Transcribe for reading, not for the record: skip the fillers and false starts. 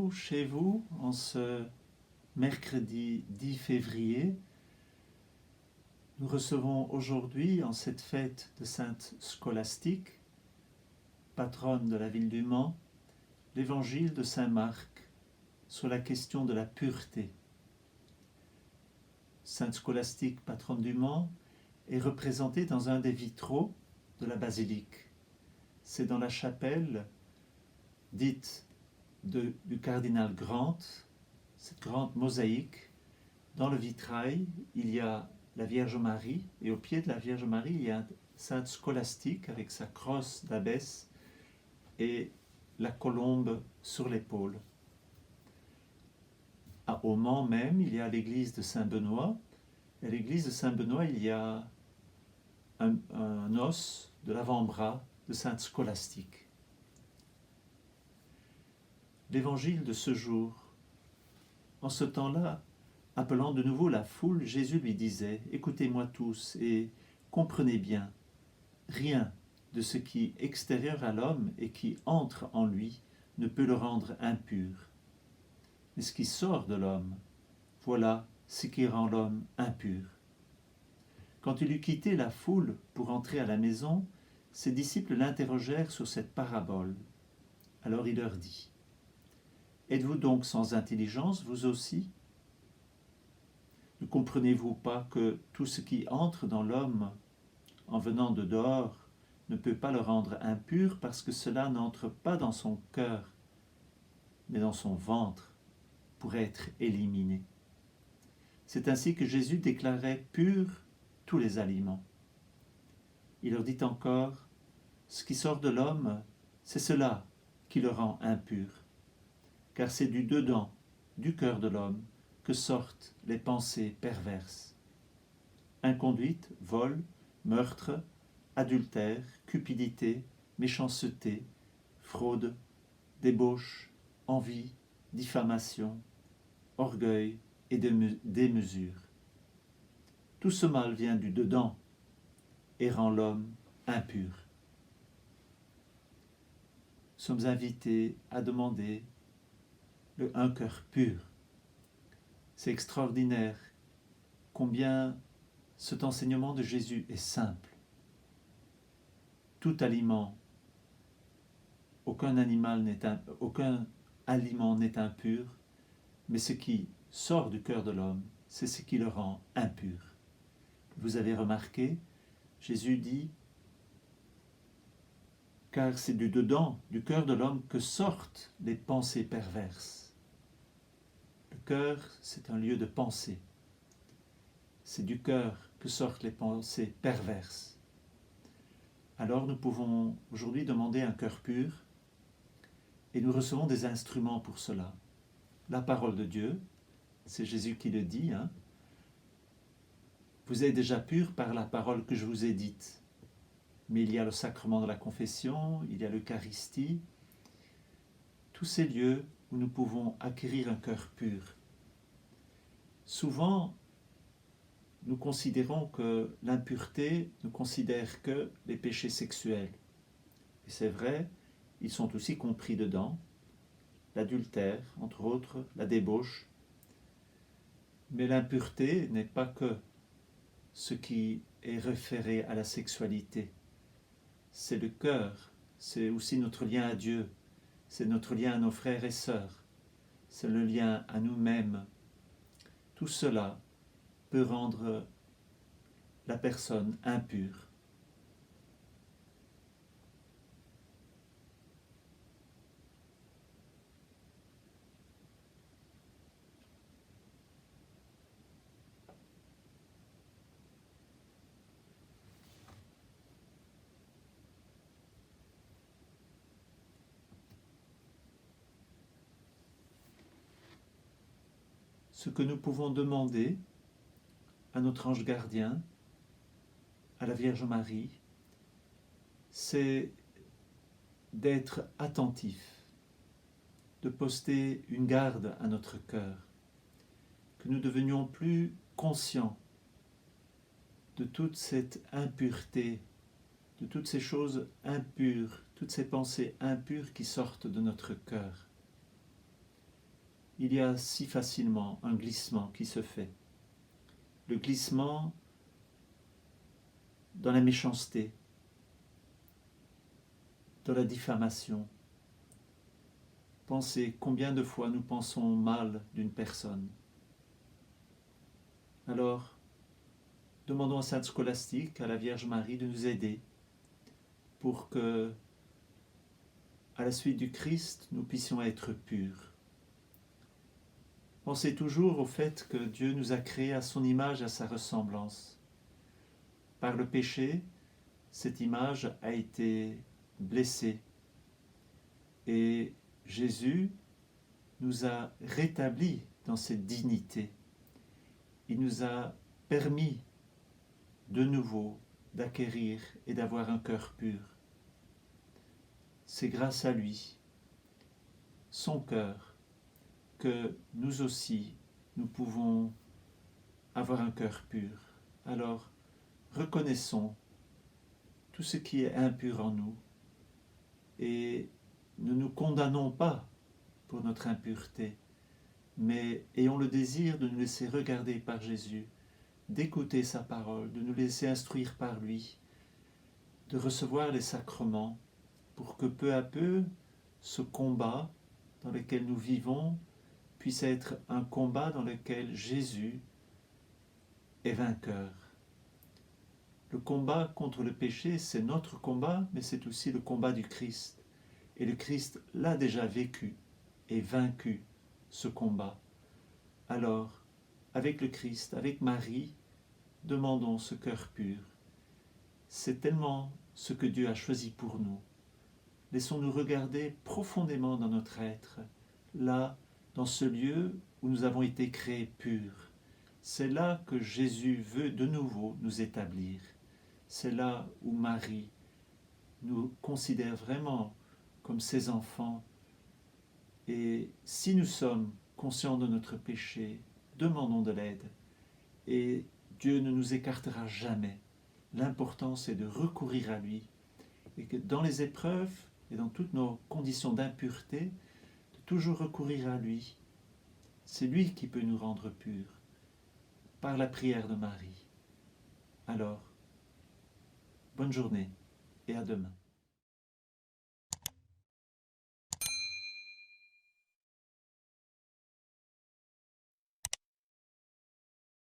vous, chez vous, en ce mercredi 10 février. Nous recevons aujourd'hui, en cette fête de Sainte Scolastique, patronne de la ville du Mans, l'évangile de Saint Marc sur la question de la pureté. Sainte Scolastique, patronne du Mans, est représentée dans un des vitraux de la basilique. C'est dans la chapelle dite du cardinal Grant, cette grande mosaïque. Dans le vitrail, il y a la Vierge Marie, et au pied de la Vierge Marie, il y a Sainte Scolastique avec sa crosse d'abbesse et la colombe sur l'épaule. Au Mans même, il y a l'église de Saint-Benoît. Et à l'église de Saint-Benoît, il y a un os de l'avant-bras de Sainte Scolastique. L'évangile de ce jour, en ce temps-là, appelant de nouveau la foule, Jésus lui disait « Écoutez-moi tous et comprenez bien, rien de ce qui est extérieur à l'homme et qui entre en lui ne peut le rendre impur. Mais ce qui sort de l'homme, voilà ce qui rend l'homme impur. » Quand il eut quitté la foule pour entrer à la maison, ses disciples l'interrogèrent sur cette parabole. Alors il leur dit « Êtes-vous donc sans intelligence, vous aussi ? Ne comprenez-vous pas que tout ce qui entre dans l'homme en venant de dehors ne peut pas le rendre impur parce que cela n'entre pas dans son cœur, mais dans son ventre pour être éliminé. C'est ainsi que Jésus déclarait purs tous les aliments. Il leur dit encore, ce qui sort de l'homme, c'est cela qui le rend impur, car c'est du dedans, du cœur de l'homme, que sortent les pensées perverses. Inconduite, vol, meurtre, adultère, cupidité, méchanceté, fraude, débauche, envie, diffamation, orgueil et démesure. Tout ce mal vient du dedans et rend l'homme impur. Nous sommes invités à demander un cœur pur. C'est extraordinaire combien cet enseignement de Jésus est simple. Tout aliment, aucun aliment n'est impur, mais ce qui sort du cœur de l'homme, c'est ce qui le rend impur. Vous avez remarqué, Jésus dit, car c'est du dedans, du cœur de l'homme, que sortent les pensées perverses. Le cœur, c'est un lieu de pensée. C'est du cœur que sortent les pensées perverses. Alors nous pouvons aujourd'hui demander un cœur pur et nous recevons des instruments pour cela. La parole de Dieu, c'est Jésus qui le dit, vous êtes déjà purs par la parole que je vous ai dite. Mais il y a le sacrement de la confession, il y a l'Eucharistie, tous ces lieux où nous pouvons acquérir un cœur pur. Souvent, nous considérons que l'impureté ne considère que les péchés sexuels. Et c'est vrai, ils sont aussi compris dedans, l'adultère, entre autres, la débauche. Mais l'impureté n'est pas que ce qui est référé à la sexualité. C'est le cœur, c'est aussi notre lien à Dieu, c'est notre lien à nos frères et sœurs, c'est le lien à nous-mêmes. Tout cela peut rendre la personne impure. Ce que nous pouvons demander à notre ange gardien, à la Vierge Marie, c'est d'être attentif, de poster une garde à notre cœur, que nous devenions plus conscients de toute cette impureté, de toutes ces choses impures, toutes ces pensées impures qui sortent de notre cœur. il y a si facilement un glissement qui se fait. Le glissement dans la méchanceté, dans la diffamation. Pensez combien de fois nous pensons mal d'une personne. Alors, demandons à Sainte Scolastique, à la Vierge Marie, de nous aider pour que, à la suite du Christ, nous puissions être purs. Pensez toujours au fait que Dieu nous a créés à son image et à sa ressemblance. Par le péché, cette image a été blessée. Et Jésus nous a rétablis dans cette dignité. Il nous a permis de nouveau d'acquérir et d'avoir un cœur pur. C'est grâce à lui, son cœur, que nous aussi, nous pouvons avoir un cœur pur. Alors, reconnaissons tout ce qui est impur en nous et ne nous condamnons pas pour notre impureté, mais ayons le désir de nous laisser regarder par Jésus, d'écouter sa parole, de nous laisser instruire par lui, de recevoir les sacrements pour que peu à peu ce combat dans lequel nous vivons puisse être un combat dans lequel Jésus est vainqueur. Le combat contre le péché, c'est notre combat, mais c'est aussi le combat du Christ. Et le Christ l'a déjà vécu et vaincu ce combat. Alors, avec le Christ, avec Marie, demandons ce cœur pur. C'est tellement ce que Dieu a choisi pour nous. Laissons-nous regarder profondément dans notre être, là, dans ce lieu où nous avons été créés purs. C'est là que Jésus veut de nouveau nous établir. C'est là où Marie nous considère vraiment comme ses enfants. Et si nous sommes conscients de notre péché, demandons de l'aide. Et Dieu ne nous écartera jamais. L'important, c'est de recourir à lui. Et que dans les épreuves et dans toutes nos conditions d'impureté, de toujours recourir à lui. C'est lui qui peut nous rendre purs, par la prière de Marie. Alors, bonne journée et à demain.